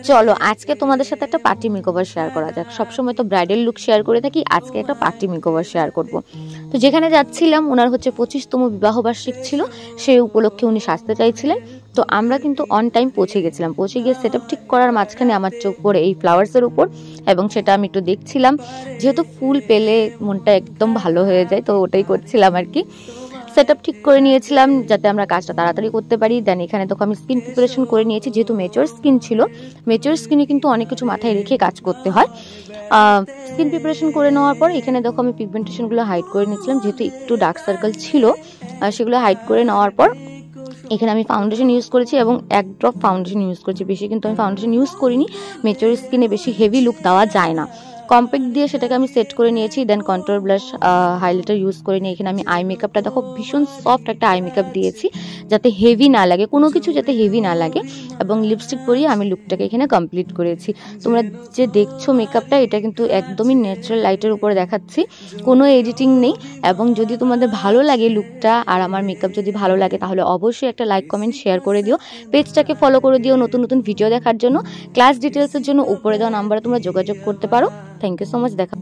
চলো আজকে তোমাদের সাথে একটা পার্টি মেকওভার শেয়ার করা যাক। সবসময় তো ব্রাইডাল লুক শেয়ার করে থাকি, আজকে একটা পার্টি মেকওভার শেয়ার করব। তো যেখানে যাচ্ছিলাম ওনার হচ্ছে 25তম বিবাহবার্ষিক ছিল, সেই উপলক্ষে উনি সাজতে চাইছিলেন। তো আমরা কিন্তু অন টাইম পৌঁছে গেছিলাম। পৌঁছে গিয়ে সেটআপ ঠিক করার মাঝখানে আমার চোখ পড়ে এই ফ্লাওয়ার্সের উপর, এবং সেটা আমি একটু দেখছিলাম। যেহেতু ফুল পেলে মনটা একদম ভালো হয়ে যায়, তো ওটাই করছিলাম আর কি। সেটআপ ঠিক করে নিয়েছিলাম যাতে আমরা কাজটা তাড়াতাড়ি করতে পারি। দেন এখানে দেখো আমি স্কিন প্রিপারেশন করে নিয়েছি, যেহেতু মেচুর স্কিন ছিল। মেচুর স্কিনে কিন্তু অনেক কিছু মাথায় রেখে কাজ করতে হয়। স্কিন প্রিপারেশন করে নেওয়ার পর এখানে দেখো আমি পিগমেন্টেশনগুলো হাইড করে নিয়েছিলাম, যেহেতু একটু ডার্ক সার্কেল ছিল। সেগুলো হাইড করে নেওয়ার পর এখানে আমি ফাউন্ডেশন ইউজ করেছি এবং 1 ড্রপ ফাউন্ডেশন ইউজ করেছি, বেশি কিন্তু আমি ফাউন্ডেশন ইউজ করিনি। মেচুর স্কিনে বেশি হেভি লুক দেওয়া যায় না। কম্প্যাক্ট দিয়ে সেটাকে আমি সেট করে নিয়েছি। দেন কন্ট্রোল ব্লাশ হাইলাইটার ইউজ করে নিয়ে এখানে আমি আই মেকআপটা দেখো ভীষণ সফট একটা আই মেকআপ দিয়েছি, যাতে হেভি না লাগে, কোনো কিছু যাতে হেভি না লাগে। এবং লিপস্টিক পরিয়ে আমি লুকটাকে এখানে কমপ্লিট করেছি। তোমরা যে দেখছো মেকআপটা, এটা কিন্তু একদমই ন্যাচারাল লাইটের উপরে দেখাচ্ছি, কোনো এডিটিং নেই। এবং যদি তোমাদের ভালো লাগে লুকটা আর আমার মেকআপ যদি ভালো লাগে, তাহলে অবশ্যই একটা লাইক কমেন্ট শেয়ার করে দিও। পেজটাকে ফলো করে দিও নতুন নতুন ভিডিও দেখার জন্য। ক্লাস ডিটেলসের জন্য উপরে দেওয়া নাম্বারে তোমরা যোগাযোগ করতে পারো। Thank you so much. দেখা